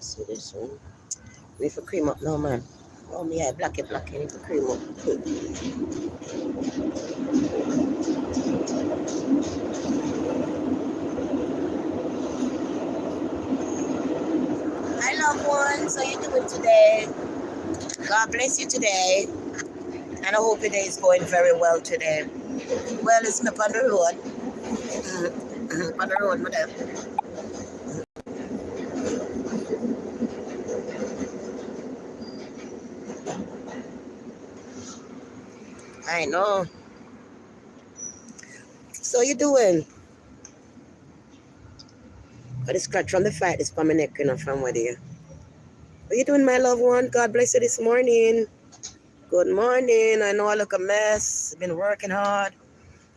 See this one? We need to cream up now, man. Oh, me, I black it. I need to cream up. Hi, loved ones. How you doing today? God bless you today. And I hope your day is going very well today. Well, it's me on the road. On the road, madam. I know. So you doing? Got a scratch from the fight this from my neck, you know, from where you. What you doing, my loved one? God bless you this morning. Good morning. I know I look a mess. Been working hard.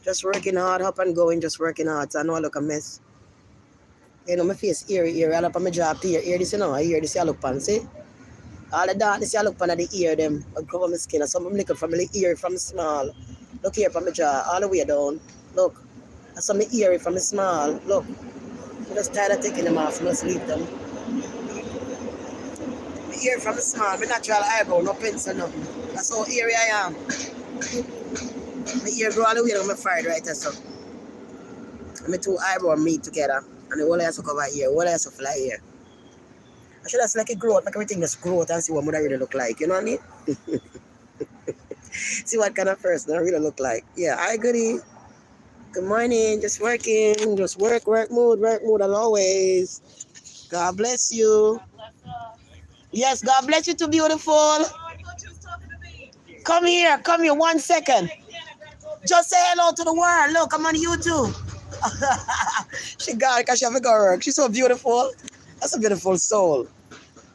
Just working hard, up and going, just working hard. So I know I look a mess. You know, my face eerie. I look on my job to hear this, you know. I hear this, I look on, see? All the darkness, I look on the ear, them. I cover my skin. Some of them looking from the ear, from small. Look here from my jaw, all the way down. Look. That's some eerie from the small. Look. I'm just tired of taking them off. I must leave them. My ear from the small. My natural eyebrow, no pencil, nothing. That's how eerie I am. My ear grow all the way down my forehead right there, so. And my two eyebrows meet together. And the whole has to cover here. The whole has to fly here. I should have like a growth, make everything just grow and see what would I really look like. You know what I mean? See what kind of person I really look like. Yeah, hi, goodie. Good morning. Just working. Just work mood as always. God bless you. Yes, God bless you too, beautiful. Oh, I thought you was talking to me. Come here 1 second. Just say hello to the world. Look, I'm on YouTube. She got it because she have to go work. She's so beautiful. That's a beautiful soul.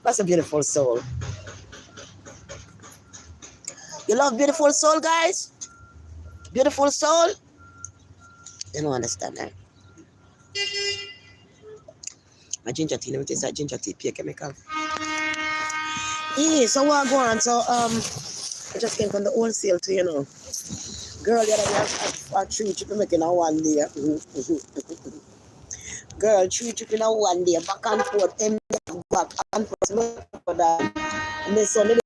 That's a beautiful soul. You love beautiful soul, guys? Beautiful soul? You don't understand that. My ginger tea, let me taste that ginger tea, pure chemical. Yeah, so what go on? So I just came from the wholesale too, you know. Girl, the other day I 3 chicken making a one day. Girl, 3 chicken a one day, back and forth, back and forth. And then Sunday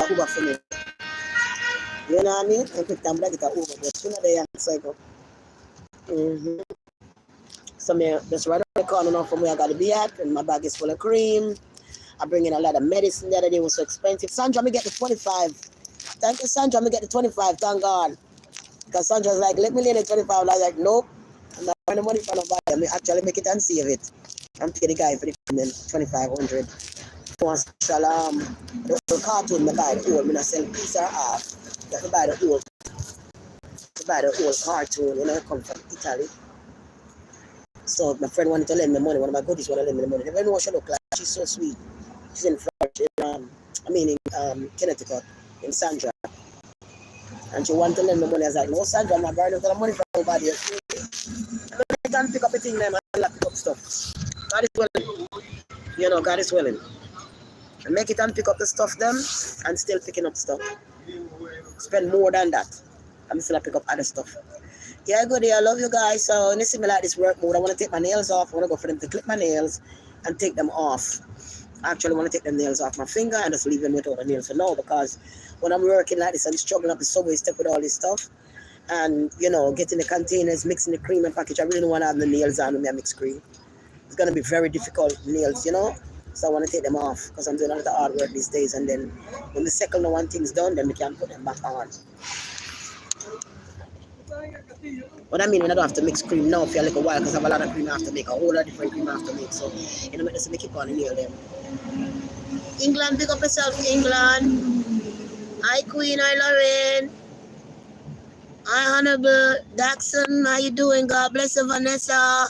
over for me. You know what I mean? And quick time I get over, but sooner they and cycle. So me just right on the corner now from where I got to be at, and my bag is full of cream. I bring in a lot of medicine the other day, it was so expensive. Sandra, me get the 25. Thank you, Sandra, me get the 25, thank God. Because Sandra's like, let me lay the 25. I was like, nope. I'm not having the money for nobody. I actually make it and save it. I'm pay the guy for the 2,500. For special the whole cartoon, I buy the whole, I sell piece or half. You have to buy the whole. To buy the whole cartoon, you know, it comes from Italy. So my friend wanted to lend me money. One of my goodies wanted to lend me the money. They don't know what she look like. She's so sweet. She's in Florida, in Connecticut, in Sandra. And she wanted to lend me money. I was like, no, Sandra, I'm not borrowing the money from nobody. I can't pick up a thing and pick up stuff. God is willing. You know, God is willing. And make it and pick up the stuff them and still picking up stuff. Spend more than that. I'm still pick up other stuff. Yeah, good day. I love you guys. So when you see me like this work mode, I want to take my nails off. I want to go for them to clip my nails and take them off. I actually want to take the nails off my finger and just leave them without the nails for now, because when I'm working like this, I'm struggling up the subway step with all this stuff. And, you know, getting the containers, mixing the cream and package. I really don't want to have the nails on with me, I mix cream. It's going to be very difficult nails, you know. So I want to take them off because I'm doing a lot of hard work these days. And then when the second one thing's done, then we can put them back on. What I mean, when I don't have to mix cream now for a little while, because I have a lot of cream I have to make, a whole lot of different cream I have to make. So, you know, just make it on and nail them. England, pick up yourself, England. Hi, Queen. Hi, Lauren. Hi, Honorable Daxon. How you doing? God bless you, Vanessa.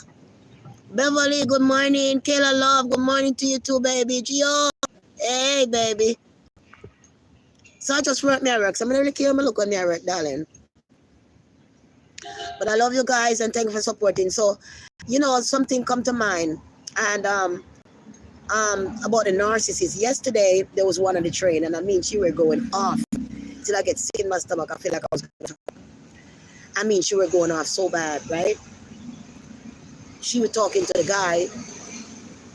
Beverly, good morning. Kayla Love, good morning to you too, baby. Gio. Hey, baby. So I just wrote me a work. So I'm really care me look on me a work, darling. But I love you guys and thank you for supporting. So, you know, something come to mind. And about the narcissist. Yesterday there was one on the train, and I mean she were going off till I get sick in my stomach. I feel like I was. I mean she were going off so bad, right? She was talking to the guy,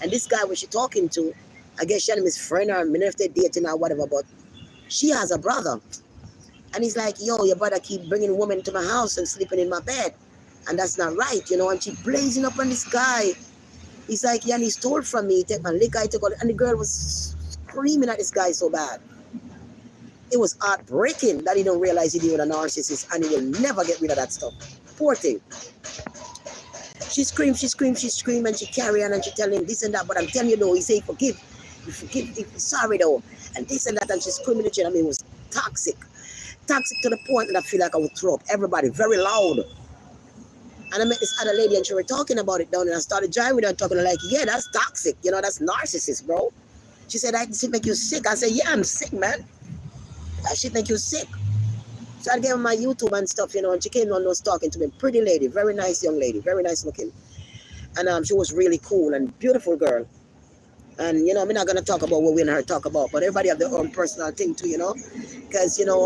and this guy was she talking to, I guess she and him is friend, or if they're dating or whatever, but she has a brother. And he's like, yo, your brother keep bringing women to my house and sleeping in my bed. And that's not right, you know. And she blazing up on this guy. He's like, yeah, and he stole from me. He take my liquor, he took all. And the girl was screaming at this guy so bad. It was heartbreaking that he don't realize he deal with a narcissist and he will never get rid of that stuff. Poor thing. She screamed, and she carry on and she tell him this and that. But I'm telling you though, he say forgive. You forgive, sorry though. And this and that, and she's screaming at you. I mean, it was toxic. Toxic to the point that I feel like I would throw up. Everybody, very loud. And I met this other lady and she were talking about it down, and I started driving with her talking like, yeah, that's toxic. You know, that's narcissist, bro. She said, that shit make you sick. I said, yeah, I'm sick, man. That shit make you sick. So I gave her my YouTube and stuff, you know, and she came on was talking to me. Pretty lady, very nice young lady, very nice looking. And she was really cool and beautiful girl. And, you know, I'm not going to talk about what we and her talk about, but everybody have their own personal thing too, you know. Because, you know,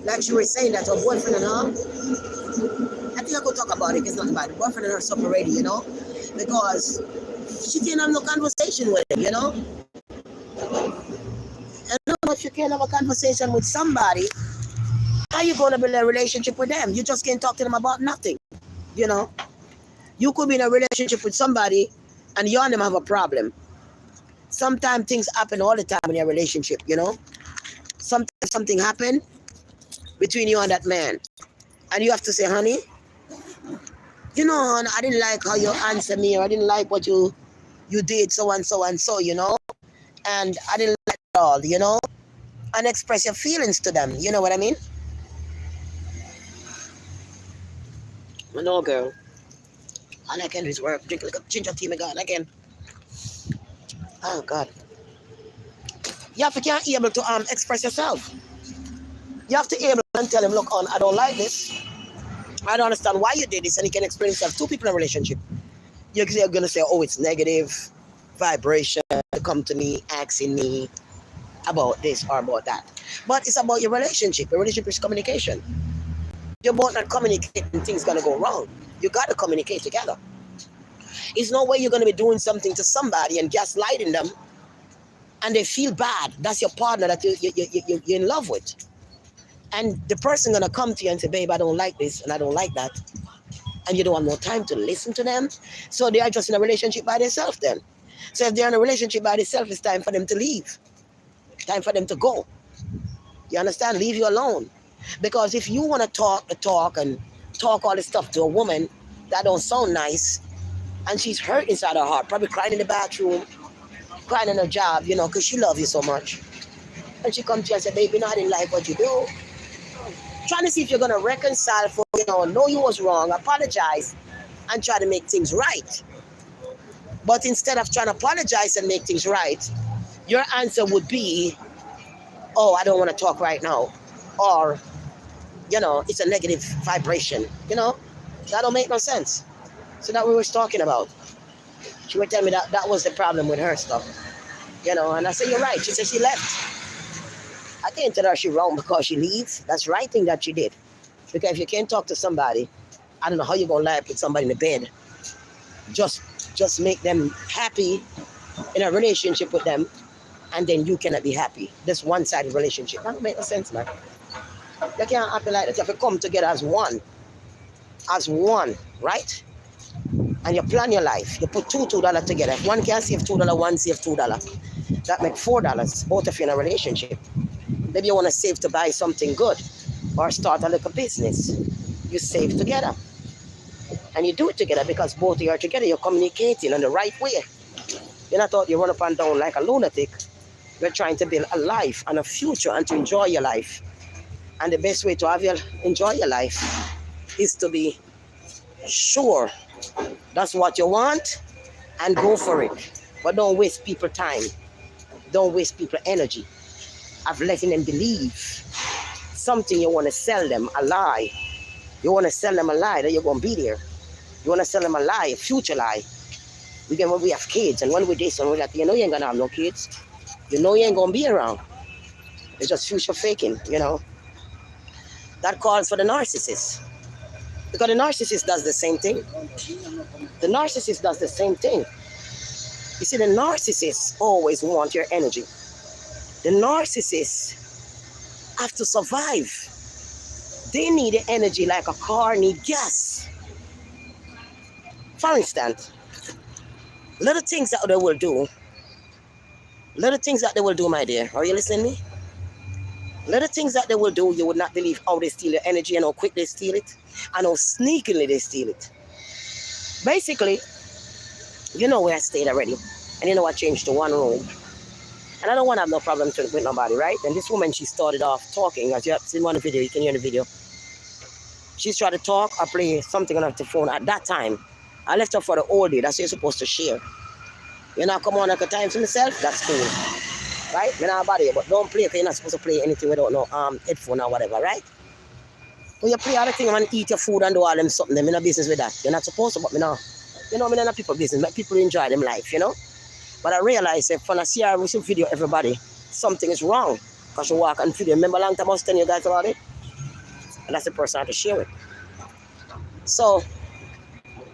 like she was saying that her boyfriend and her, I think I could talk about it, it's not bad. The boyfriend and her separated, you know, because she can't have no conversation with him, you know. And I don't know if you can't have a conversation with somebody, how you going to build a relationship with them? You just can't talk to them about nothing, you know. You could be in a relationship with somebody and you and them have a problem. Sometimes things happen all the time in your relationship, you know. Sometimes something happen between you and that man. And you have to say, honey, you know, hon, I didn't like how you answered me, or I didn't like what you did, so and so and so, you know. And I didn't like it all, you know. And express your feelings to them, you know what I mean? No, girl. All I can do is work, drink like a ginger tea, my God, again. Oh, God. You have to be able to express yourself. You have to be able to tell him, look, I don't like this. I don't understand why you did this, and he can explain himself. Two people in a relationship. You're going to say, oh, it's negative vibration to come to me, asking me about this or about that. But it's about your relationship. Your relationship is communication. You're both not communicating, things going to go wrong. You got to communicate together. It's no way you're going to be doing something to somebody and gaslighting them and they feel bad. That's your partner that you're in love with. And the person going to come to you and say, babe, I don't like this and I don't like that. And you don't have no time to listen to them. So they are just in a relationship by themselves then. So if they're in a relationship by themselves, it's time for them to leave. Time for them to go. You understand? Leave you alone. Because if you want to talk and talk all this stuff to a woman that don't sound nice, and she's hurt inside her heart, probably crying in the bathroom, crying in her job, you know, because she loves you so much. And she comes to you and says, baby, no, I didn't like what you do. Trying to see if you're going to reconcile for, you know you was wrong, apologize, and try to make things right. But instead of trying to apologize and make things right, your answer would be, oh, I don't want to talk right now. Or, you know, it's a negative vibration. You know, that don't make no sense. So that we was talking about. She would tell me that was the problem with her stuff. You know, and I said, you're right. She said she left. I can't tell her she wrong because she leaves. That's the right thing that she did. Because if you can't talk to somebody, I don't know how you're going to lie with somebody in the bed. Just make them happy in a relationship with them, and then you cannot be happy. This one-sided relationship. That don't make no sense, man. You can't happen like that. You have to come together as one. As one, right? And you plan your life. You put $2 together. If one can save $2, one save $2. That makes $4. Both of you in a relationship. Maybe you want to save to buy something good or start a little business. You save together. And you do it together because both of you are together. You're communicating in the right way. You're not out you run up and down like a lunatic. You're trying to build a life and a future and to enjoy your life. And the best way to have you enjoy your life is to be sure that's what you want and go for it. But don't waste people's time. Don't waste people's energy of letting them believe something you want to sell them, a lie. You want to sell them a lie that you're going to be there. You want to sell them a lie, a future lie. When we have kids and when we this and we that, you know you ain't going to have no kids. You know you ain't going to be around. It's just future faking, you know. That calls for the narcissist. Because the narcissist does the same thing. The narcissist does the same thing. You see, the narcissists always want your energy. The narcissists have to survive. They need the energy like a car need gas. For instance, little things that they will do. Little things that they will do, my dear. Are you listening to me? Little things that they will do, you would not believe how they steal your energy and how quick they steal it and how sneakily they steal it. Basically, you know where I stayed already. And you know I changed to one room. And I don't want to have no problem with nobody, right? And this woman, she started off talking. As you have seen on the video, you can hear in the video. She's trying to talk or play something on her phone. At that time, I left her for the old day. That's what you're supposed to share. You know, come on at a time to myself, that's cool. Right? You're not body, but don't play because you're not supposed to play anything without no headphone or whatever, right? When you play all the things and eat your food and do all them something, I'm in a business with that. You're not supposed to, but me know. You know, I'm in a people business. Make people enjoy them life, you know? But I realize if when I see a recent video, everybody, something is wrong. Because you walk and video. Remember a long time I was telling you guys about it? And that's the person I have to share it. So,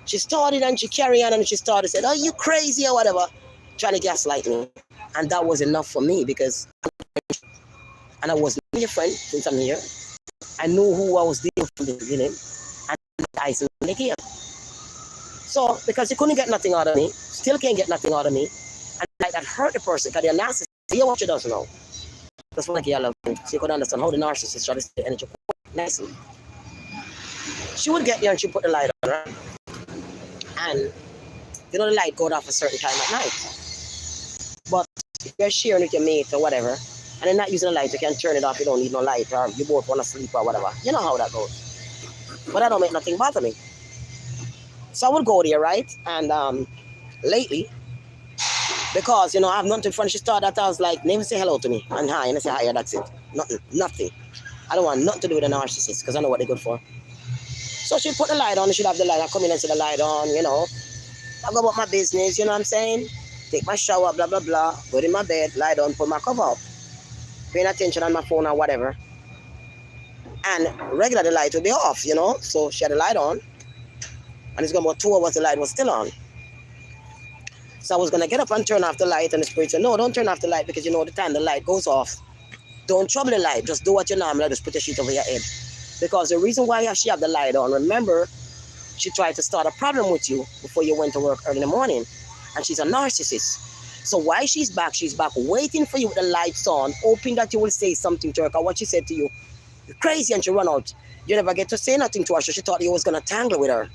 she started and she carried on and she started saying, oh, you crazy or whatever. Trying to gaslight me. And that was enough for me because and I was your friend since I'm here. I knew who I was dealing with from the beginning. And I said, here. So, because you couldn't get nothing out of me, still can't get nothing out of me, and like that hurt the person because they're narcissist. Hear what you doesn't know. That's what I love. So you could understand how the narcissist try to stay energy nicely. She would get there and she put the light on, right? And you know the light goes off a certain time at night. But if you're sharing with your mate or whatever, and they're not using the light, you can turn it off, you don't need no light, or you both want to sleep or whatever. You know how that goes. But that don't make nothing bother me. So I would go there, right? And lately, because, you know, I have nothing fun. She started that I was like, never say hello to me. And hi, and I say hi, that's it. Nothing. I don't want nothing to do with a narcissist because I know what they're good for. So she'd put the light on, she'd have the light. I come in and see the light on, you know. I go about my business, you know what I'm saying? Take my shower, blah, blah, blah. Go in my bed, lie down, put my cover up. Paying attention on my phone or whatever. And regular the light would be off, you know. So she had the light on. And it's going about 2 hours, the light was still on. So I was going to get up and turn off the light. And the spirit said, no, don't turn off the light because you know the time the light goes off. Don't trouble the light. Just do what you normally just put your sheet over your head. Because the reason why she have the light on, remember, she tried to start a problem with you before you went to work early in the morning. And she's a narcissist. So while she's back waiting for you with the lights on, hoping that you will say something to her. Because what she said to you, you're crazy, and she run out. You never get to say nothing to her, so she thought you was going to tangle with her.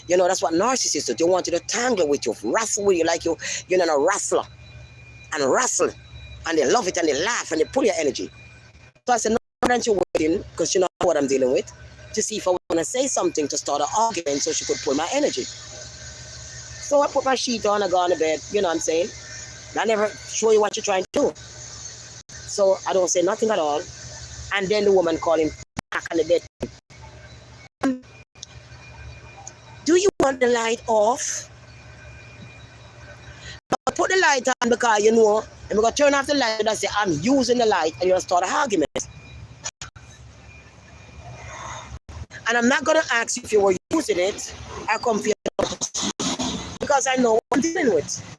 You know, that's what narcissists do. They want you to tangle with you, wrestle with you like you're a wrestler. And wrestle. And they love it, and they laugh, and they pull your energy. So I said, no, don't you waiting, because you know what I'm dealing with, to see if I want to say something to start an argument so she could pull my energy. So I put my sheet on, I go on the bed, you know what I'm saying? I never show you what you're trying to do. So I don't say nothing at all. And then the woman called him back on the bed. Do you want the light off? I put the light on because you know, and we're going to turn off the light and I say, I'm using the light, and you're going to start an argument. And I'm not going to ask you if you were using it. I come for you because I know what I'm dealing with.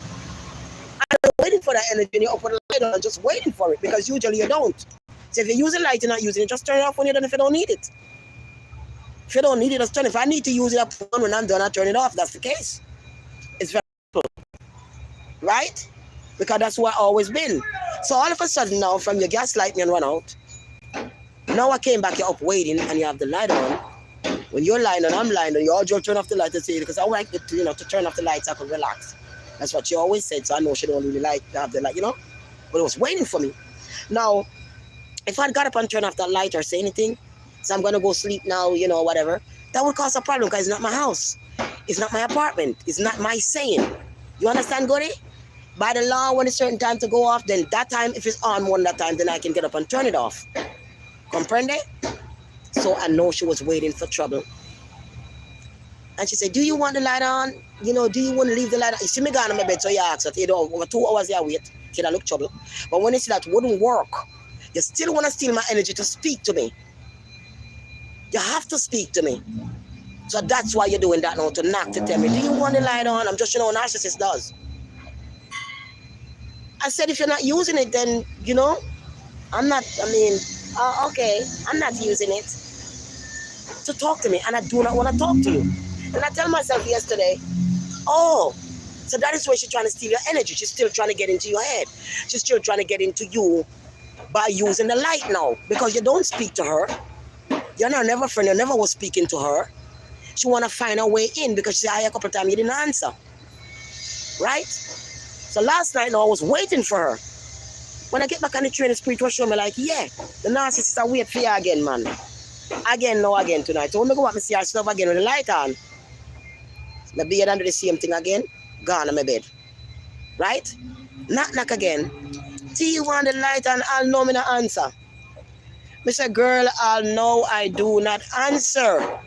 I'm waiting for that energy, and you open the light on, I'm just waiting for it because usually you don't. So if you use the light, you're not using it, just turn it off when you're done if you don't need it. If you don't need it, just turn it. If I need to use it, I put it on. When I'm done, I turn it off. That's the case. It's very simple. Right? Because that's what I've always been. So all of a sudden now, from your gaslight and run out, now I came back, you're up waiting, and you have the light on. When you're lying and I'm lying, and you all just turn off the light and say, because I like it, you know, to turn off the lights so I could relax. That's what she always said, so I know she don't really like to have the light, you know? But it was waiting for me. Now, if I'd got up and turned off that light or say anything, so I'm going to go sleep now, you know, whatever, that would cause a problem because it's not my house. It's not my apartment. It's not my saying. You understand, Goody? By the law, when it's certain time to go off, then that time, if it's on one that time, then I can get up and turn it off. Comprende? So I know she was waiting for trouble. And she said, do you want the light on? You know, do you want to leave the light on? You see me going on my bed, so you ask her, you know, over 2 hours you wait. Kid, I look trouble. But when you see that wouldn't work, you still want to steal my energy to speak to me. You have to speak to me. So that's why you're doing that now, to knock, to tell me, do you want the light on? I'm just, you know, narcissist does. I said, if you're not using it, then, you know, I'm not, okay, I'm not using it to talk to me, and I do not want to talk to you. And I tell myself yesterday, oh, so that is where she's trying to steal your energy. She's still trying to get into your head. She's still trying to get into you by using the light now, because you don't speak to her. You're not never friend. You never was speaking to her. She want to find her way in because she said, a couple of times you didn't answer. Right? So last night, now, I was waiting for her. When I get back on the train, the spirit was showing me like, yeah, the narcissist are wait for you again, man. Again tonight. So when I go up and see her stuff again with the light on, my bed under the same thing again, gone on my bed. Right? Knock again. See you want the light on, I'll know me not answer. Mr. Girl, I'll know I do not answer.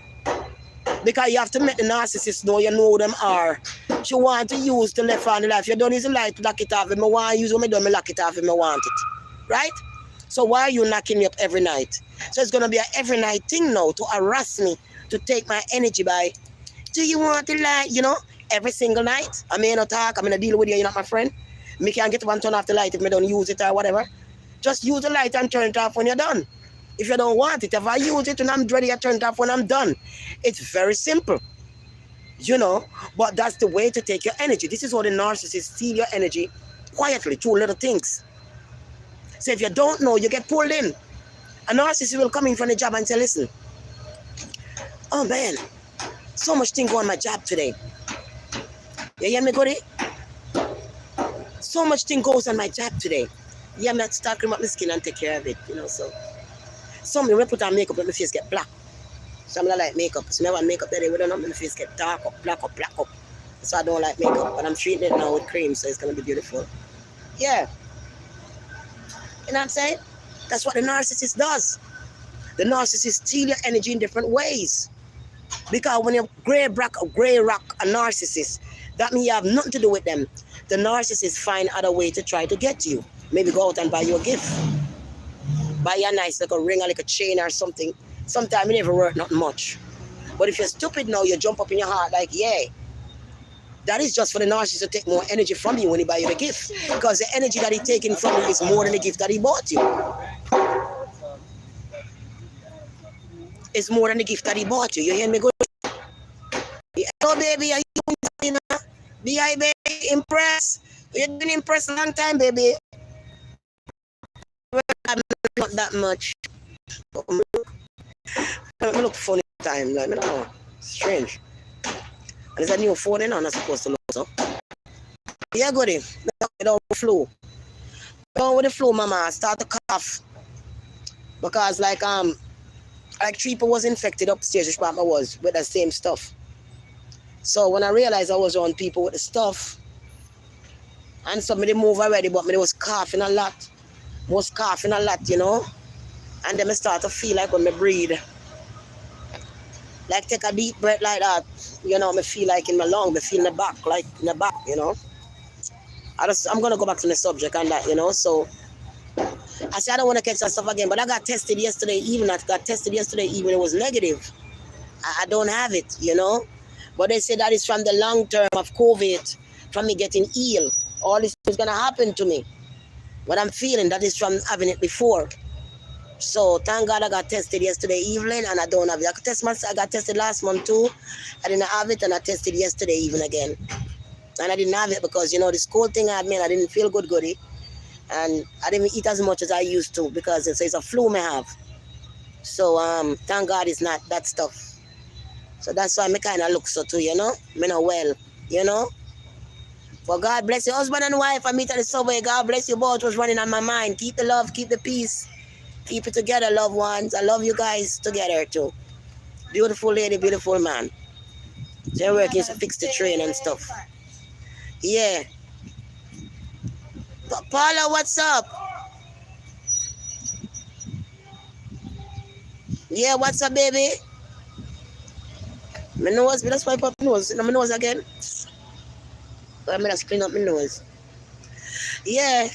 Because you have to make the narcissist know you know who them are. She want to use the left hand life. You don't use the light to lock it off. If I want to use what I do, I lock it off if I want it. Right? So why are you knocking me up every night? So it's going to be an every night thing now to harass me, to take my energy by, do you want the light? You know, every single night. I may not talk, I'm going to deal with you, you're not my friend. Me can't get one turn off the light if I don't use it or whatever. Just use the light and turn it off when you're done. If you don't want it, if I use it and I'm ready, I turn it off when I'm done. It's very simple. You know, but that's the way to take your energy. This is how the narcissists steal your energy quietly through little things. So if you don't know, you get pulled in. A narcissist will come in from the job and say, listen, oh man, so much thing going on my job today. You hear me, Goody? So much thing goes on my job today. Yeah, I'm not start cream up my skin and take care of it, you know, so. Some when I put on makeup, let my face get black. So I'm not like makeup. So never makeup that day, we don't know, my face get dark up, black up, black up. So I don't like makeup, but I'm treating it now with cream, so it's gonna be beautiful. Yeah. You know what I'm saying? That's what the narcissist does. The narcissist steal your energy in different ways. Because when you're gray rock a narcissist, that means you have nothing to do with them. The narcissist find other way to try to get to you. Maybe go out and buy you a gift. Buy you a nice little ring or like a chain or something. Sometimes it never work not much. But if you're stupid now, you jump up in your heart like, yeah. That is just for the narcissist to take more energy from you when he buy you the gift. Because the energy that he's taking from you is more than the gift that he bought you. It's more than the gift that he bought you. You hear me good? Hello, baby. Are you B.I. baby? Impressed? You've been impressed a long time, baby. I'm not that much. I look funny time. Like, I don't know. Strange. And there's a new phone in, I'm not supposed to look so. Yeah, goody. Down with the flu. Down with the flu, mama. I start to cough. Because like 3 people was infected upstairs, which part I was, with the same stuff. So when I realized I was on people with the stuff, and somebody moved already, but me was coughing a lot. You know. And then I start to feel like when I breathe, like take a deep breath like that, you know, I feel like in my lung, I feel in the back, like in the back, you know. I'm going to go back to the subject and that, you know. So I said I don't want to catch that stuff again, but I got tested yesterday evening. It was negative. I don't have it, you know. But they say that is from the long term of COVID, from me getting ill. All this is going to happen to me. What I'm feeling, that is from having it before. So thank God I got tested yesterday evening and I don't have it. I got tested last month too. I didn't have it and I tested yesterday even again. And I didn't have it because, you know, this cold thing I had made, I didn't feel goody. And I didn't eat as much as I used to because it's a flu I have. So thank God it's not that stuff. So that's why I kind of look so too, you know. Me not well, you know. But God bless your husband and wife. I meet at the subway. God bless you both. Was running on my mind. Keep the love, keep the peace. Keep it together, loved ones. I love you guys together too. Beautiful lady, beautiful man. They're working to fix the train and stuff. Yeah. Paula, what's up? Yeah, what's up, baby? My nose, let's wipe up my nose. My nose again. I'm gonna clean up my nose. Yeah.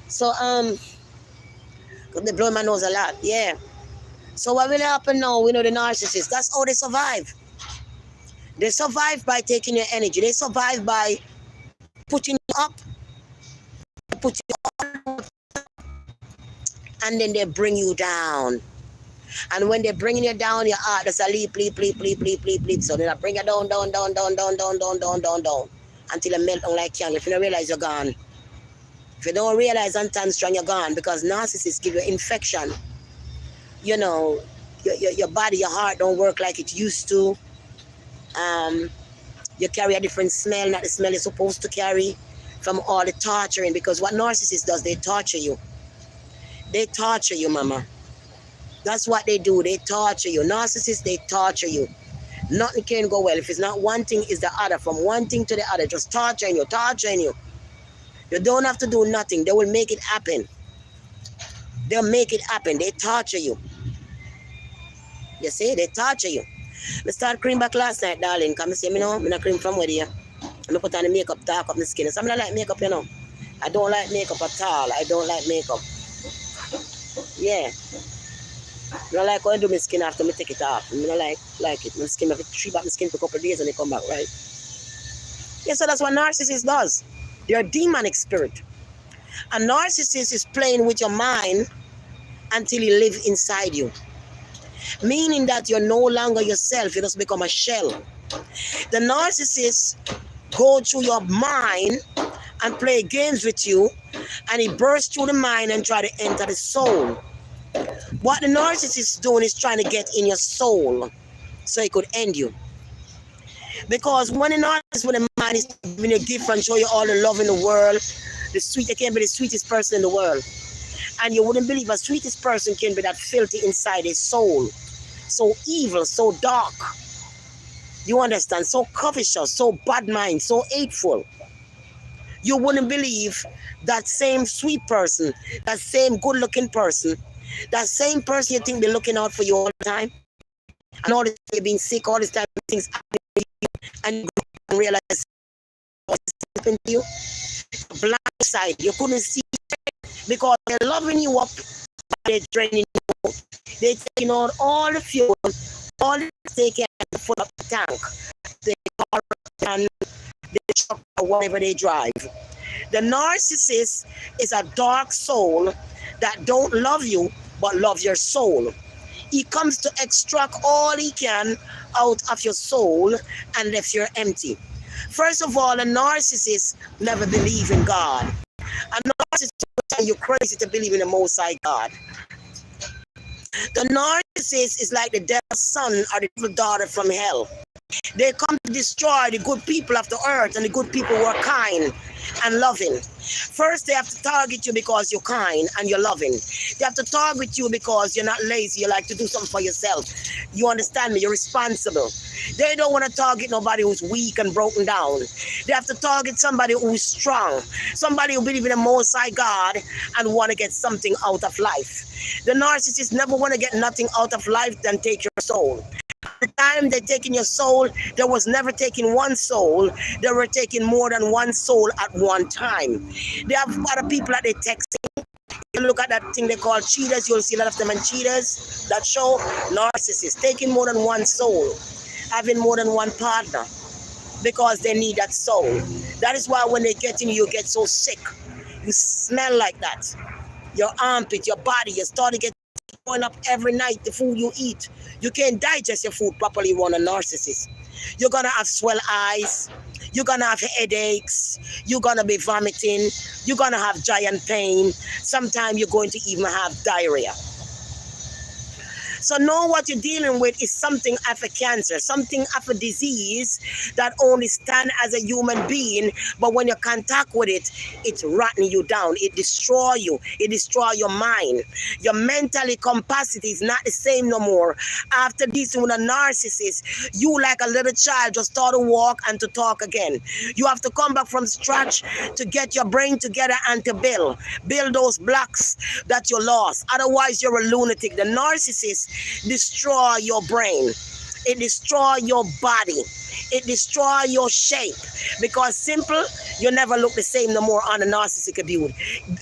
So they blow my nose a lot. Yeah. So what will happen now? We know the narcissists. That's how they survive. They survive by taking your energy. They survive by putting you up. put you and then they bring you down. And when they're bringing you down, your heart does a leap. So then I bring you down, down, until you melt down like candle. If you don't realize you're gone. If you don't realize and stand strong, you're gone, because narcissists give you infection. You know, your body, your heart don't work like it used to. You carry a different smell, not the smell you're supposed to carry, from all the torturing. Because what narcissists does, they torture you. They torture you, mama. That's what they do. They torture you. Narcissists, they torture you. Nothing can go well. If it's not one thing, it's the other. From one thing to the other, just torturing you, torturing you. You don't have to do nothing. They will make it happen. They'll make it happen. They torture you. You see, they torture you. I start cream back last night, darling. Come and say, me know, I'm not cream from where you. I put on the makeup, dark up my skin. So I don't like makeup, you know. I don't like makeup at all. I don't like makeup. Yeah. I don't like when I do my skin after I take it off. I don't like it. My skin, I treat back my skin for a couple of days and they come back, right? Yeah, so that's what narcissist does. They're a demonic spirit. A narcissist is playing with your mind until he lives inside you. Meaning that you're no longer yourself, you just become a shell. The narcissist go through your mind and play games with you, and he bursts through the mind and try to enter the soul. What the narcissist is doing is trying to get in your soul so he could end you. Because when an artist with a mind is giving you a gift and show you all the love in the world, the sweet, you can be the sweetest person in the world. And you wouldn't believe a sweetest person can be that filthy inside his soul. So evil, so dark. You understand? So covetous, so bad mind, so hateful. You wouldn't believe that same sweet person, that same good looking person, that same person you think they're looking out for you all the time. And all the time you're being sick, all this time things happen to you, and you realize what's happening to you. Blind side, you couldn't see it because they're loving you up, they're draining you. They're taking out all the fuel, all the they can full up the tank. They car and the truck or whatever they drive. The narcissist is a dark soul that don't love you but love your soul. He comes to extract all he can out of your soul and left you empty. First of all, a narcissist never believe in God. A narcissist will tell you crazy to believe in the Most High God. The narcissist is like the devil's son or the devil's daughter from hell. They come to destroy the good people of the earth, and the good people who are kind and loving. First, they have to target you because you're kind and you're loving. They have to target you because you're not lazy. You like to do something for yourself. You understand me? You're responsible. They don't want to target nobody who's weak and broken down. They have to target somebody who's strong, somebody who believes in the Most High God and want to get something out of life. The narcissist never want to get nothing out of life than take your soul. The time they're taking your soul, they was never taking one soul. They were taking more than one soul at one time. They have other people that they texting. You look at that thing they call cheaters, you'll see a lot of them in cheaters. That show narcissists taking more than one soul, having more than one partner, because they need that soul. That is why when they get in you get so sick. You smell like that. Your armpit, your body, you start to get going up every night. The food you eat, you can't digest your food properly. You want a narcissist. You're gonna have swell eyes, you're gonna have headaches, you're gonna be vomiting, you're gonna have giant pain. Sometimes you're going to even have diarrhea. So know what you're dealing with is something of a cancer, something of a disease that only stands as a human being, but when you contact with it, it's rotting you down. It destroys you. It destroys your mind. Your mental capacity is not the same no more. After dealing with a narcissist, you like a little child just start to walk and to talk again. You have to come back from scratch to get your brain together and to build those blocks that you lost. Otherwise, you're a lunatic. The narcissist destroy your brain. It destroy your body. It destroy your shape. Because simple, you never look the same no more on a narcissistic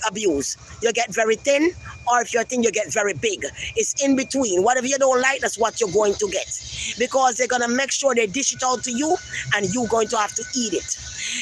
abuse. You get very thin, or if you're thin, you get very big. It's in between. Whatever you don't like, that's what you're going to get. Because they're going to make sure they dish it out to you, and you're going to have to eat it.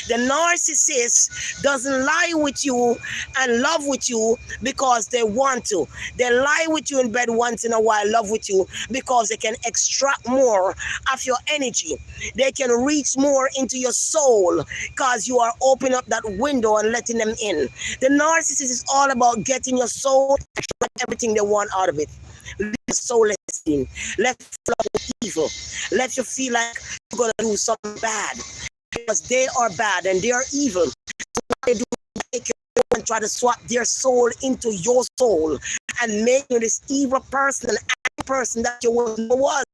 The narcissist doesn't lie with you and love with you because they want to. They lie with you in bed once in a while, love with you, because they can extract more of your energy. They can reach more into your soul because you are opening up that window and letting them in. The narcissist is all about getting your soul and everything they want out of it. Let your soul in. Let you feel evil. Let you feel like you're going to do something bad. Because they are bad and they are evil. So what they do, they take you and try to swap their soul into your soul and make you this evil person, an angry person that you never was.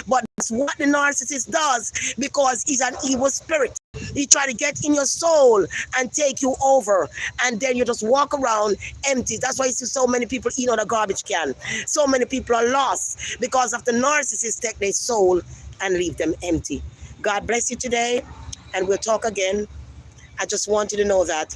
But that's what the narcissist does, because he's an evil spirit. He try to get in your soul and take you over, and then you just walk around empty. That's why you see so many people eat on a garbage can. So many people are lost because of the narcissist take their soul and leave them empty. God bless you today. And we'll talk again. I just want you to know that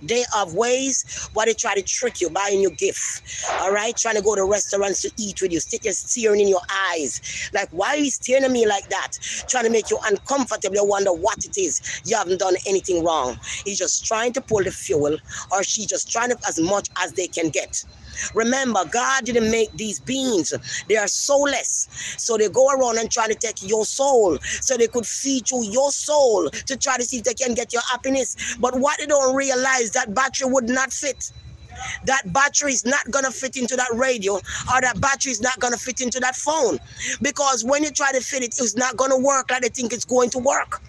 they have ways where they try to trick you, buying you gifts. All right, trying to go to restaurants to eat with you, staring in your eyes. Like, why are you staring at me like that? Trying to make you uncomfortable. You wonder what it is. You haven't done anything wrong. He's just trying to pull the fuel, or she's just trying to as much as they can get. Remember, God didn't make these beings. They are soulless. So they go around and try to take your soul so they could feed you your soul to try to see if they can get your happiness. But what they don't realize, that battery would not fit. That battery is not going to fit into that radio, or that battery is not going to fit into that phone. Because when you try to fit it, it's not going to work like they think it's going to work.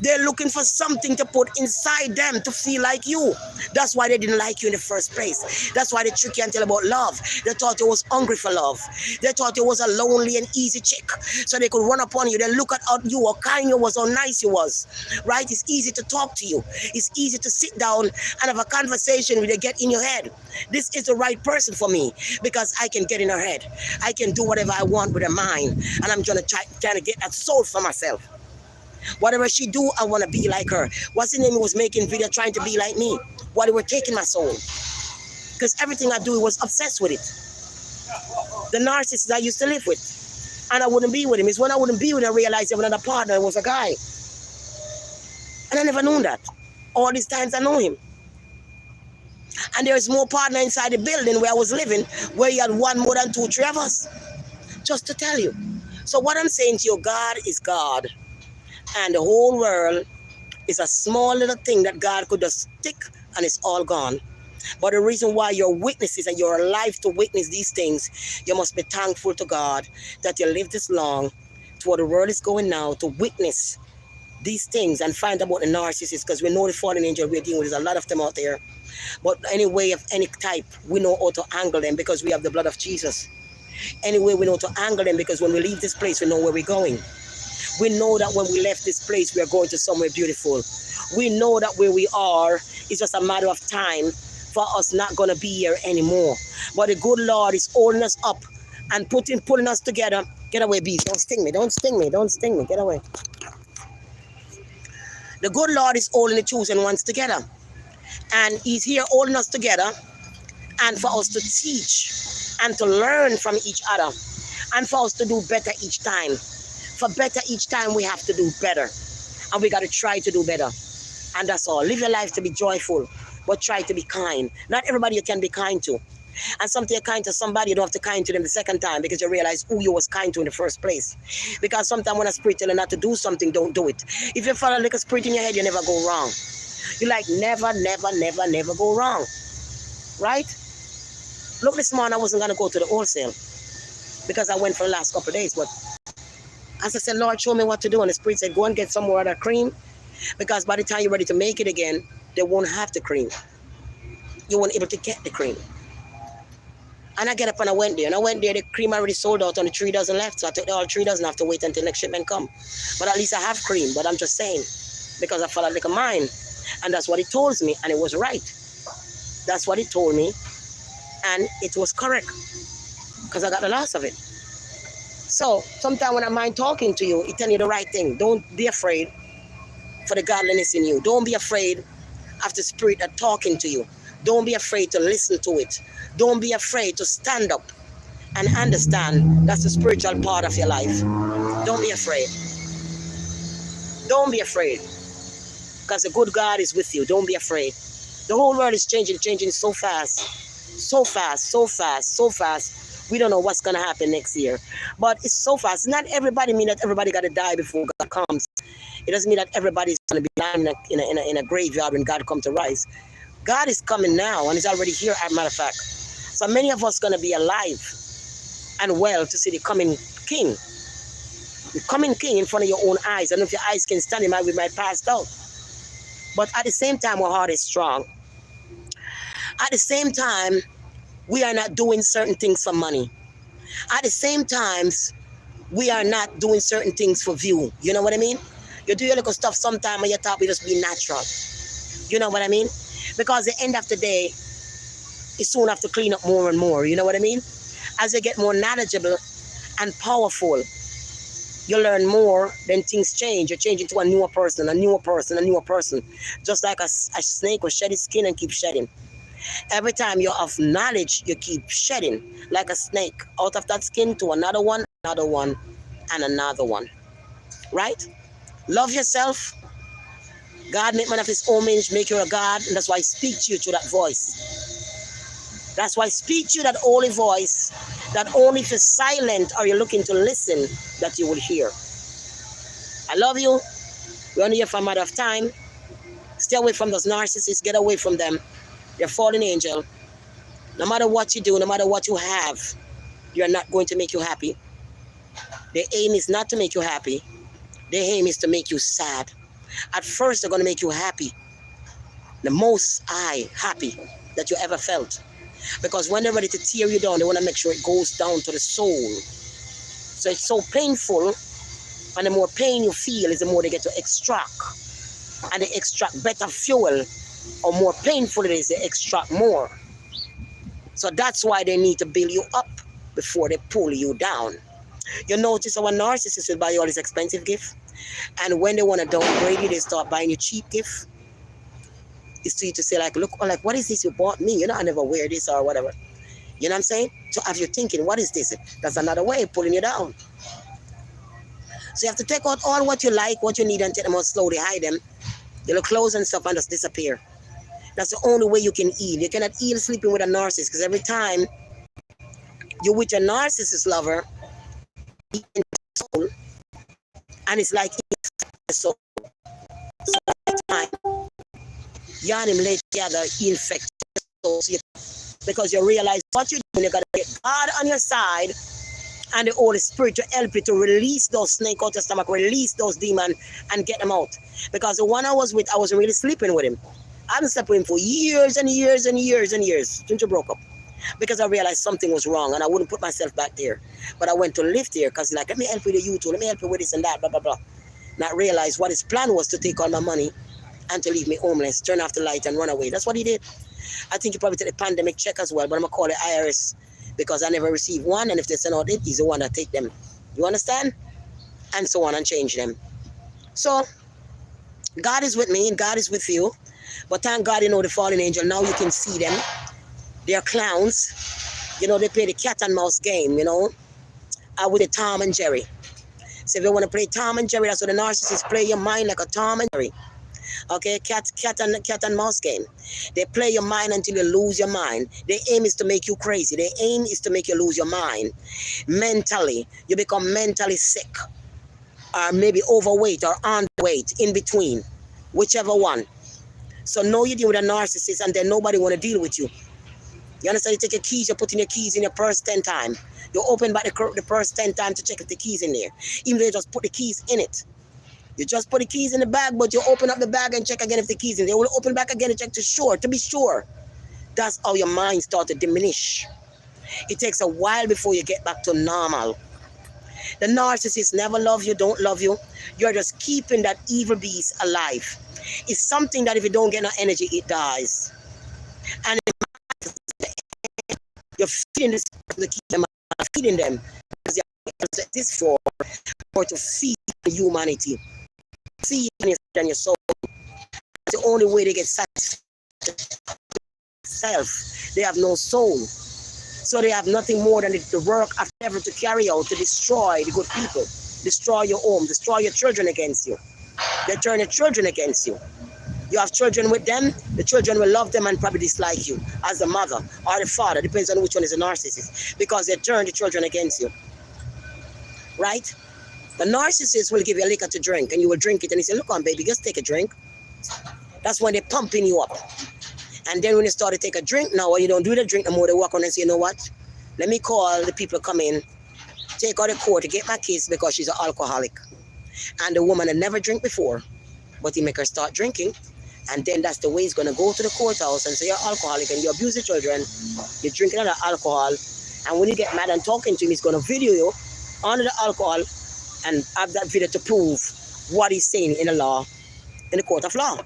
They're looking for something to put inside them to feel like you. That's why they didn't like you in the first place. That's why they trick you and tell about love. They thought you was hungry for love. They thought you was a lonely and easy chick, so they could run upon you. They look at how you, how kind you was, how nice you was. Right? It's easy to talk to you. It's easy to sit down and have a conversation with you, get in your head. This is the right person for me because I can get in her head. I can do whatever I want with her mind, and I'm trying to get that soul for myself. Whatever she do, I want to be like her. What's the name? He was making video trying to be like me. While they were taking my soul. Because everything I do, he was obsessed with it. The narcissist I used to live with. And I wouldn't be with him. It's when I wouldn't be with him, I realized that another partner was a guy. And I never known that. All these times I know him. And there's more partner inside the building where I was living, where he had one more than 2, 3 of us. Just to tell you. So what I'm saying to you, God is God. And the whole world is a small little thing that God could just stick and it's all gone. But the reason why you're witnesses and you're alive to witness these things, you must be thankful to God that you lived this long to where the world is going now, to witness these things and find about the narcissists, because we know the fallen angel we're dealing with. There's a lot of them out there. But any way of any type, we know how to angle them because we have the blood of Jesus. Anyway, we know to angle them because when we leave this place, we know where we're going. We know that when we left this place, we are going to somewhere beautiful. We know that where we are is just a matter of time for us not going to be here anymore. But the good Lord is holding us up and pulling us together. Get away, bees. Don't sting me. Don't sting me. Don't sting me. Get away. The good Lord is holding the chosen ones together. And he's here holding us together and for us to teach and to learn from each other and for us to do better each time. For better each time, we have to do better. And we got to try to do better. And that's all. Live your life to be joyful, but try to be kind. Not everybody you can be kind to. And something you're kind to somebody, you don't have to kind to them the second time because you realize who you was kind to in the first place. Because sometimes when a spirit tells you not to do something, don't do it. If you follow like a spirit in your head, you never go wrong. You like never go wrong. Right? Look, this morning I wasn't going to go to the wholesale because I went for the last couple of days, but as I said, Lord, show me what to do. And the Spirit said, go and get some more of that cream. Because by the time you're ready to make it again, they won't have the cream. You won't able to get the cream. And I get up and I went there. And I went there, the cream already sold out, only 3 dozen left. So I took all 3 dozen, I have to wait until next shipment come. But at least I have cream. But I'm just saying, because I followed like a mind. And that's what it told me. And it was right. That's what it told me. And it was correct. Because I got the last of it. So sometimes when I mind talking to you, it tell you the right thing. Don't be afraid for the godliness in you. Don't be afraid of the spirit that talking to you. Don't be afraid to listen to it. Don't be afraid to stand up and understand that's the spiritual part of your life. Don't be afraid. Don't be afraid. Because the good God is with you. Don't be afraid. The whole world is changing so fast. So fast, so fast, so fast. We don't know what's going to happen next year. But it's so fast. Not everybody mean that everybody got to die before God comes. It doesn't mean that everybody's going to be lying in a graveyard when God comes to rise. God is coming now and he's already here, as a matter of fact. So many of us going to be alive and well to see the coming king. The coming king in front of your own eyes. I don't know if your eyes can stand him, we might pass out. But at the same time, our heart is strong. At the same time, we are not doing certain things for money. At the same times, we are not doing certain things for view. You know what I mean? You do your little stuff sometime and you thought we just be natural. You know what I mean? Because at the end of the day, you soon have to clean up more and more. You know what I mean? As you get more knowledgeable and powerful, you learn more, then things change. You change into a newer person, a newer person, a newer person. Just like a snake will shed its skin and keep shedding. Every time you have knowledge, you keep shedding like a snake out of that skin to another one, and another one. Right? Love yourself. God made man of his own image, make you a God, and that's why I speak to you through that voice. That's why I speak to you that holy voice, that only if you're silent or you're looking to listen, that you will hear. I love you. We're only here for a matter of time. Stay away from those narcissists. Get away from them. They're fallen angel. No matter what you do, no matter what you have, you're not going to make you happy. Their aim is not to make you happy. Their aim is to make you sad. At first, they're going to make you happy. The most happy that you ever felt. Because when they're ready to tear you down, they want to make sure it goes down to the soul. So it's so painful, and the more pain you feel is the more they get to extract. And they extract better fuel, or more painful it is, they extract more. So that's why they need to build you up before they pull you down. You notice our narcissists will buy you all this expensive gift, and when they want to downgrade you, they start buying you cheap gift. It's to you to say like, look, like, what is this you bought me? You know, I never wear this or whatever. You know what I'm saying? So have you thinking, what is this? That's another way of pulling you down. So you have to take out all what you like, what you need, and take them out slowly, hide them. Your clothes and stuff and just disappear. That's the only way you can heal. You cannot heal sleeping with a narcissist, because every time you're with a narcissist lover, soul, and it's like the soul. So every time you and him lay together, he infects your soul. Because you realize what you're doing, you got to get God on your side and the Holy Spirit to help you to release those snakes out your stomach, release those demons and get them out. Because the one I was with, I wasn't really sleeping with him. I hadn't slept with him for years and years and years and years since we broke up. Because I realized something was wrong and I wouldn't put myself back there. But I went to live there because like, let me help you with the YouTube, let me help you with this and that, blah, blah, blah. Not realize what his plan was to take all my money and to leave me homeless, turn off the light and run away. That's what he did. I think he probably took the pandemic check as well, but I'm going to call it IRS because I never received one, and if they send out it, he's the one that take them. You understand? And so on, and change them. So, God is with me and God is with you. But thank God, you know, the fallen angel, now you can see them. They're clowns. You know, they play the cat and mouse game, you know, with the Tom and Jerry. So if you want to play Tom and Jerry, that's what the narcissists play your mind like a Tom and Jerry. Okay, cat and mouse game. They play your mind until you lose your mind. Their aim is to make you crazy. Their aim is to make you lose your mind. Mentally, you become mentally sick, or maybe overweight or underweight, in between, whichever one. So know you deal with a narcissist, and then nobody want to deal with you. You understand? You take your keys, you put in your keys in your purse 10 times. You open back the purse 10 times to check if the keys in there. Even though you just put the keys in it. You just put the keys in the bag, but you open up the bag and check again if the keys in there. You will open back again and check to be sure. That's how your mind starts to diminish. It takes a while before you get back to normal. The narcissist never love you, don't love you. You're just keeping that evil beast alive. It's something that if you don't get no energy, it dies. And you're feeding this to keep them, feeding them because exist for, or to feed humanity, feed your soul. It's the only way they get satisfied. Self, they have no soul, so they have nothing more than the work of ever to carry out to destroy the good people, destroy your home, destroy your children against you. They turn your children against you. You have children with them, the children will love them and probably dislike you as the mother or the father, depends on which one is a narcissist, because they turn the children against you. Right? The narcissist will give you a liquor to drink and you will drink it and he say, look on baby, just take a drink. That's when they're pumping you up. And then when you start to take a drink now, or you don't do the drink no more, they walk on and say, you know what? Let me call the people come in, take her to court to get my kids because she's an alcoholic. And the woman had never drank before, but he make her start drinking. And then that's the way he's going to go to the courthouse and say you're alcoholic and you abuse the children, you're drinking other alcohol. And when you get mad and talking to him, he's going to video you under the alcohol and have that video to prove what he's saying in the law, in the court of law.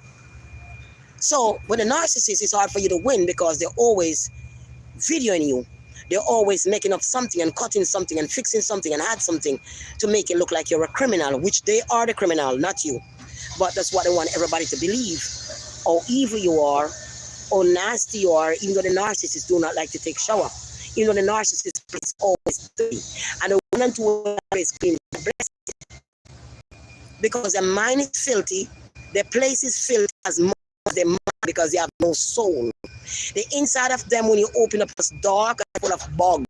So with a narcissist, it's hard for you to win because they're always videoing you. They're always making up something and cutting something and fixing something and add something to make it look like you're a criminal, which they are the criminal, not you. But that's what they want everybody to believe. How evil you are, how nasty you are, even though the narcissists do not like to take shower. Even though the narcissist is always dirty. And the one and two is clean, blessed. Because their mind is filthy, their place is filthy as much as their mind, because they have no soul. The inside of them, when you open up, it's dark and full of bugs.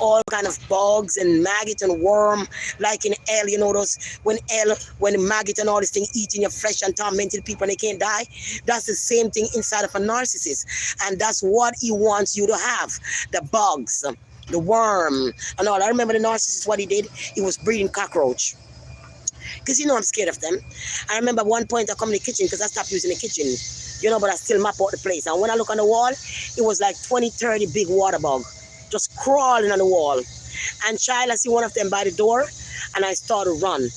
All kind of bugs and maggot and worm, like in hell, you know those, when the maggot and all this thing eating your flesh and tormenting people and they can't die. That's the same thing inside of a narcissist. And that's what he wants you to have. The bugs, the worm, and all. I remember the narcissist, what he did, he was breeding cockroach. Because I'm scared of them. I remember one point I come in the kitchen because I stopped using the kitchen, but I still map out the place. And when I look on the wall, it was like 20, 30 big water bug just crawling on the wall. And child, I see one of them by the door and I start to run.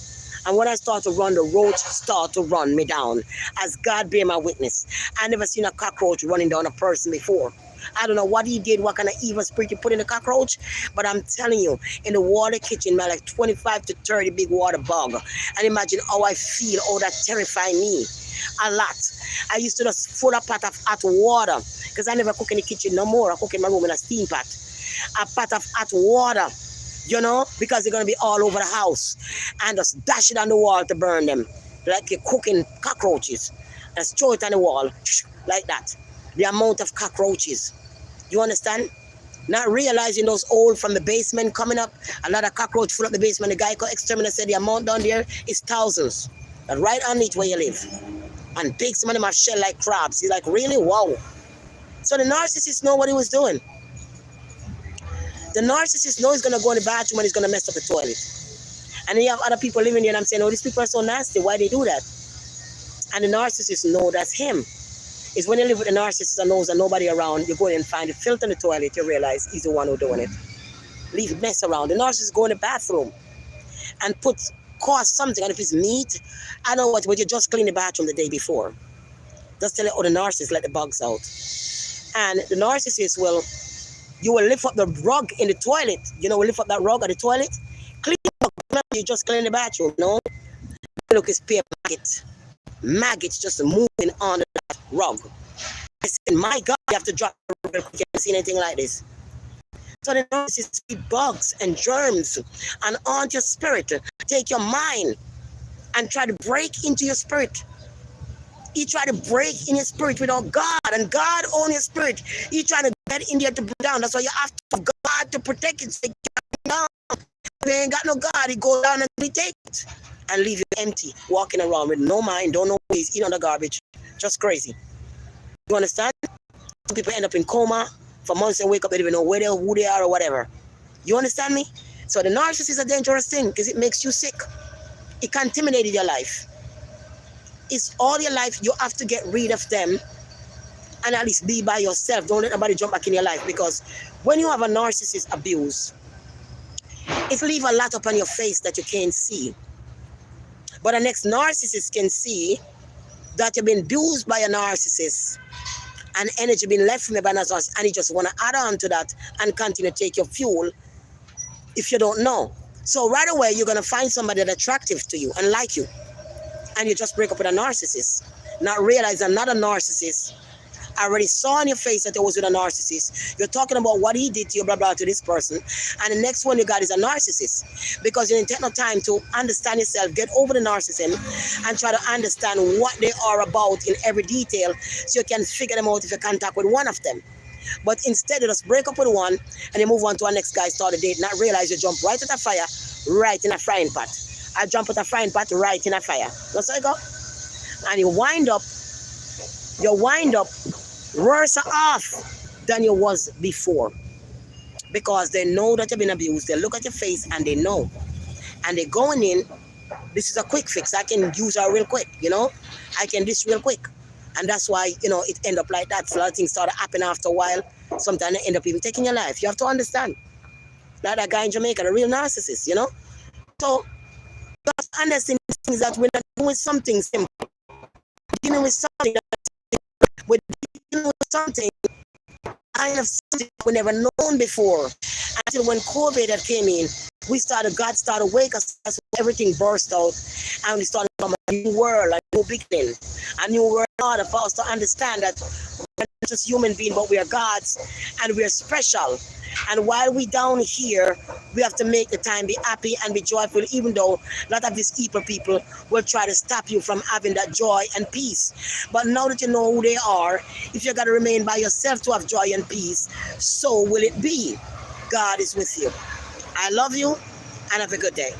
And when I start to run, the roach start to run me down. As God be my witness. I never seen a cockroach running down a person before. I don't know what he did, what kind of evil spirit he put in the cockroach, but I'm telling you, in the water kitchen, man, like 25 to 30 big water bug. And imagine how I feel, how that terrified me. A lot. I used to just fill a pot of hot water, because I never cook in the kitchen no more. I cook in my room in a steam pot. A pot of hot water, because they're going to be all over the house. And just dash it on the wall to burn them, like you're cooking cockroaches. And throw it on the wall, like that. The amount of cockroaches. You understand? Not realizing those old from the basement coming up, a lot of cockroach full up the basement. The guy called exterminator said the amount down there is thousands. And right underneath where you live. And big, some of them have shell like crabs. He's like, really? Wow. So the narcissist know what he was doing. The narcissist knows he's going to go in the bathroom and he's going to mess up the toilet. And then you have other people living there and I'm saying, oh, these people are so nasty. Why they do that? And the narcissist know that's him. It's when you live with a narcissist and knows that nobody around, you go in and find a filter in the toilet, you realize he's the one who's doing it. Leave mess around. The narcissist go in the bathroom and cause something. And if it's meat, I know what, but you just clean the bathroom the day before. Just tell it, oh, the narcissist let the bugs out. And the narcissist you will lift up the rug in the toilet. Will lift up that rug at the toilet. Clean the rug. You just clean the bathroom, Look, it's paper maggot. Maggots just moving on that rug. I said, my God, you have to drop the rug. You haven't seen anything like this. So the narcissist feed bugs and germs and haunt your spirit. Take your mind and try to break into your spirit. He tried to break in your spirit without God, and God owns your spirit. He trying to get in there to put down. That's why you have to have God to protect it. So if you ain't got no God, he go down and he take it. And leave you empty, walking around with no mind, don't know ways, eat on the garbage. Just crazy. You understand? Some people end up in coma for months and wake up, they don't even know who they are or whatever. You understand me? So the narcissist is a dangerous thing because it makes you sick. It contaminated your life. It's all your life. You have to get rid of them and at least be by yourself. Don't let nobody jump back in your life, because when you have a narcissist abuse, it leaves a lot up on your face that you can't see. But the next narcissist can see that you've been abused by a narcissist and energy been left from you by a narcissist, and he just want to add on to that and continue to take your fuel if you don't know. So right away, you're going to find somebody that's attractive to you and like you. And you just break up with a narcissist. Not realize another narcissist. I already saw on your face that it was with a narcissist. You're talking about what he did to you, blah, blah, to this person. And the next one you got is a narcissist. Because you didn't take no time to understand yourself, get over the narcissism, and try to understand what they are about in every detail so you can figure them out if you contact with one of them. But instead, you just break up with one and you move on to our next guy, start a date, not realize you jump right at a fire, right in a frying pot. I jump at a frying pot right in a fire. That's how you go. And you wind up worse off than you was before. Because they know that you've been abused. They look at your face and they know. And they're going in, this is a quick fix. I can use her real quick, I can this real quick. And that's why, it end up like that. So a lot of things start happening after a while. Sometimes they end up even taking your life. You have to understand. Like that guy in Jamaica, the real narcissist, So, you have to understand things that we're not doing something simple. We're dealing with something we're dealing with something kind of something we never known before. Until when COVID had came in, God started wake us, everything burst out, and we started from a new world, a new beginning, a new world order for us to understand that we're not just human beings, but we are gods, and we are special. And while we down here, we have to make the time be happy and be joyful, even though a lot of these evil people will try to stop you from having that joy and peace. But now that you know who they are, if you got to remain by yourself to have joy and peace, so will it be. God is with you. I love you, and have a good day.